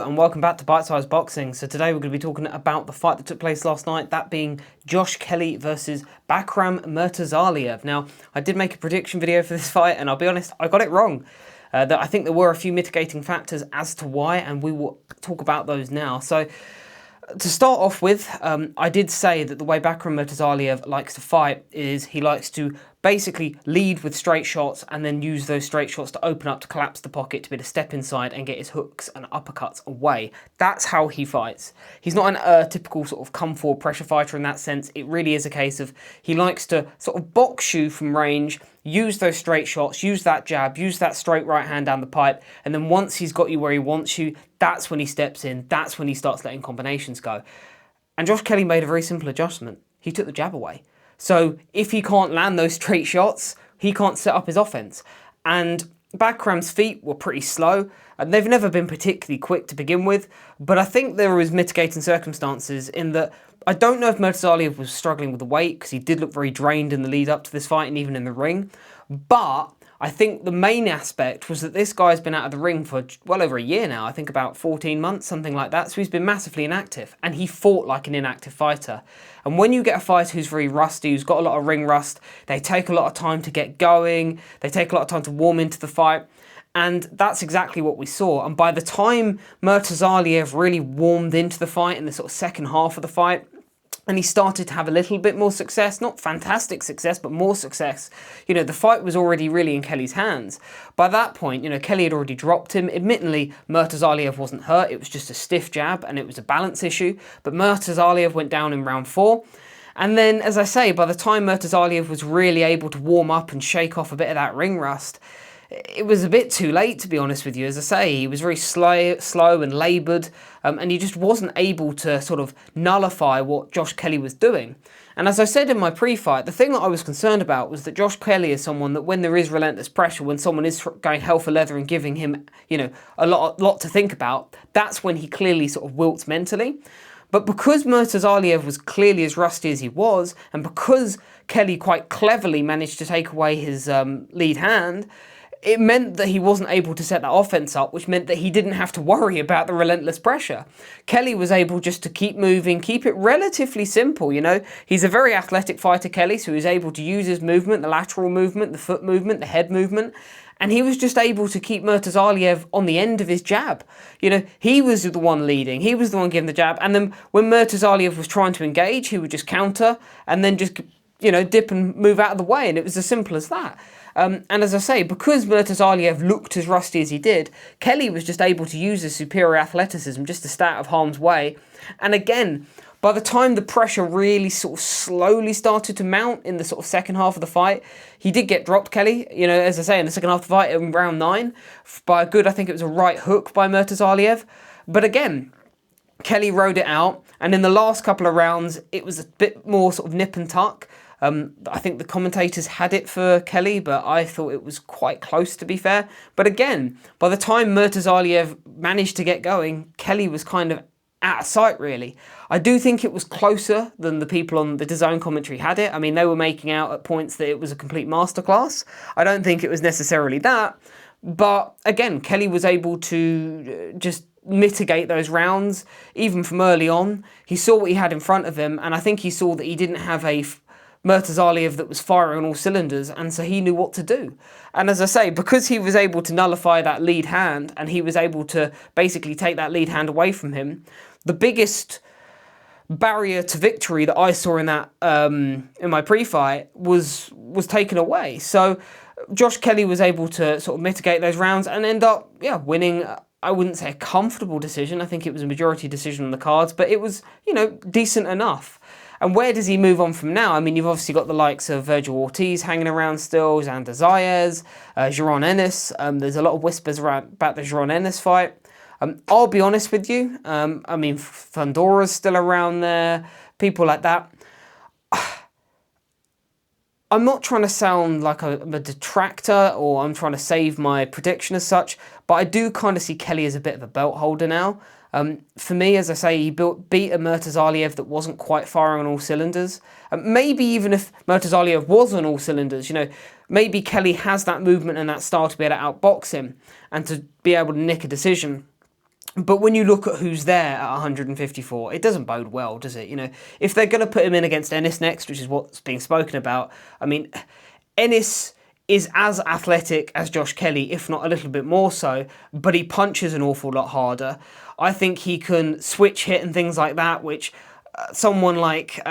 and welcome back to Bite Size Boxing. So today we're going to be talking about the fight that took place last night, that being Josh Kelly versus Bakhram Murtazaliev. Now, I did make a prediction video for this fight, and I'll be honest, I got it wrong. I think there were a few mitigating factors as to why, and we will talk about those now. So, to start off with, I did say that the way Bakhram Murtazaliev likes to fight is he likes to basically lead with straight shots and then use those straight shots to open up, to collapse the pocket, to be able to step inside and get his hooks and uppercuts away. That's how he fights. He's not an typical sort of come-forward pressure fighter in that sense. It really is a case of he likes to sort of box you from range, use those straight shots, use that jab, use that straight right hand down the pipe, and then once he's got you where he wants you, that's when he steps in, that's when he starts letting combinations go. And Josh Kelly made a very simple adjustment. He took the jab away. So if he can't land those straight shots, he can't set up his offense. And Bakhram's feet were pretty slow, and they've never been particularly quick to begin with, but I think there was mitigating circumstances in that I don't know if Murtazaliev was struggling with the weight, because he did look very drained in the lead up to this fight and even in the ring, but I think the main aspect was that this guy's been out of the ring for well over a year now, I think about 14 months, something like that, so he's been massively inactive, and he fought like an inactive fighter. And when you get a fighter who's very rusty, who's got a lot of ring rust, they take a lot of time to get going, they take a lot of time to warm into the fight, and that's exactly what we saw. And by the time Murtazaliev really warmed into the fight in the sort of second half of the fight, and he started to have a little bit more success, not fantastic success, but more success. The fight was already really in Kelly's hands. By that point, Kelly had already dropped him. Admittedly, Murtazaliev wasn't hurt. It was just a stiff jab, and it was a balance issue. But Murtazaliev went down in round 4. And then, as I say, by the time Murtazaliev was really able to warm up and shake off a bit of that ring rust, it was a bit too late, to be honest with you. As I say, he was very slow and laboured, and he just wasn't able to sort of nullify what Josh Kelly was doing. And as I said in my pre-fight, the thing that I was concerned about was that Josh Kelly is someone that when there is relentless pressure, when someone is going hell for leather and giving him, a lot to think about, that's when he clearly sort of wilts mentally. But because Murtazaliev was clearly as rusty as he was, and because Kelly quite cleverly managed to take away his lead hand, it meant that he wasn't able to set that offense up, which meant that he didn't have to worry about the relentless pressure. Kelly was able just to keep moving, keep it relatively simple, He's a very athletic fighter, Kelly, so he's able to use his movement, the lateral movement, the foot movement, the head movement, and he was just able to keep Murtazaliev on the end of his jab. He was the one leading, he was the one giving the jab, and then when Murtazaliev was trying to engage, he would just counter and then just, dip and move out of the way, and it was as simple as that. And as I say, because Murtazaliev looked as rusty as he did, Kelly was just able to use his superior athleticism just to stay out of harm's way. And again, by the time the pressure really sort of slowly started to mount in the sort of second half of the fight, he did get dropped, Kelly, as I say, in the second half of the fight in round 9, by a good, I think it was a right hook by Murtazaliev. But again, Kelly rode it out, and in the last couple of rounds, it was a bit more sort of nip and tuck. I think the commentators had it for Kelly, but I thought it was quite close, to be fair. But again, by the time Murtazaliev managed to get going, Kelly was kind of out of sight, really. I do think it was closer than the people on the DAZN commentary had it. I mean, they were making out at points that it was a complete masterclass. I don't think it was necessarily that. But again, Kelly was able to just mitigate those rounds, even from early on. He saw what he had in front of him, and I think he saw that he didn't have a Murtazaliev that was firing on all cylinders, and so he knew what to do. And as I say, because he was able to nullify that lead hand, and he was able to basically take that lead hand away from him, the biggest barrier to victory that I saw in that in my pre-fight was taken away. So Josh Kelly was able to sort of mitigate those rounds and end up winning. I wouldn't say a comfortable decision. I think it was a majority decision on the cards, but it was, decent enough. And where does he move on from now? I mean, you've obviously got the likes of Virgil Ortiz hanging around still, Xander Zayas, Jaron Ennis. There's a lot of whispers about the Jaron Ennis fight. I'll be honest with you. I mean, Fondora's still around there, people like that. I'm not trying to sound like I'm a detractor or I'm trying to save my prediction as such, but I do kind of see Kelly as a bit of a belt holder now. For me, as I say, he beat a Murtazaliev that wasn't quite firing on all cylinders. Maybe even if Murtazaliev was on all cylinders, maybe Kelly has that movement and that style to be able to outbox him and to be able to nick a decision. But when you look at who's there at 154, it doesn't bode well, does it? You know, if they're going to put him in against Ennis next, which is what's being spoken about, I mean, Ennis is as athletic as Josh Kelly, if not a little bit more so, but he punches an awful lot harder. I think he can switch hit and things like that, which someone like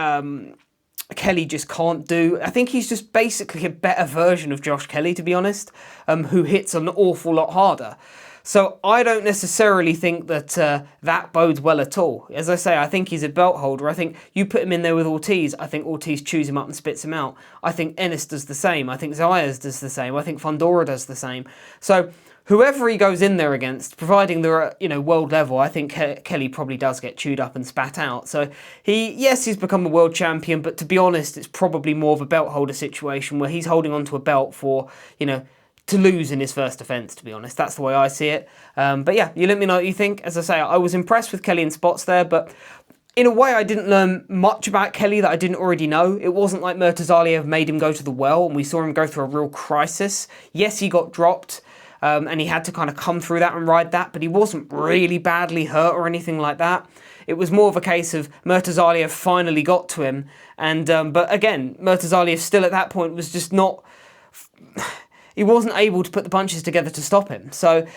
Kelly just can't do. I think he's just basically a better version of Josh Kelly, to be honest, who hits an awful lot harder. So I don't necessarily think that that bodes well at all. As I say, I think he's a belt holder. I think you put him in there with Ortiz, I think Ortiz chews him up and spits him out. I think Ennis does the same. I think Zayas does the same. I think Fundora does the same. So whoever he goes in there against, providing they're at, world level, I think Kelly probably does get chewed up and spat out. So he's become a world champion, but to be honest, it's probably more of a belt holder situation where he's holding onto a belt for, to lose in his first defence, to be honest. That's the way I see it. But yeah, you let me know what you think. As I say, I was impressed with Kelly in spots there, but in a way I didn't learn much about Kelly that I didn't already know. It wasn't like Murtazaliev made him go to the well and we saw him go through a real crisis. Yes, he got dropped and he had to kind of come through that and ride that, but he wasn't really badly hurt or anything like that. It was more of a case of Murtazaliev finally got to him. And but again, Murtazaliev still at that point was just not... He wasn't able to put the punches together to stop him. So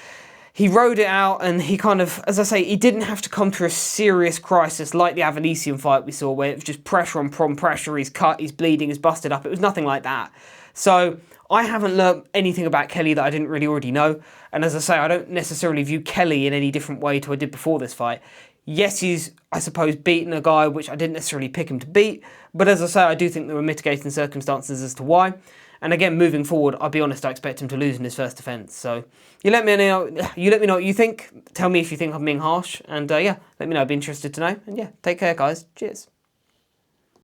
he rode it out and he kind of, as I say, he didn't have to come through a serious crisis like the Avanesian fight we saw where it was just pressure on pressure, he's cut, he's bleeding, he's busted up. It was nothing like that. So I haven't learnt anything about Kelly that I didn't really already know. And as I say, I don't necessarily view Kelly in any different way to I did before this fight. Yes, he's, I suppose, beaten a guy which I didn't necessarily pick him to beat. But as I say, I do think there were mitigating circumstances as to why. And again, moving forward, I'll be honest, I expect him to lose in his first defence. So you let me know what you think. Tell me if you think I'm being harsh. And yeah, let me know. I'd be interested to know. And yeah, take care, guys. Cheers.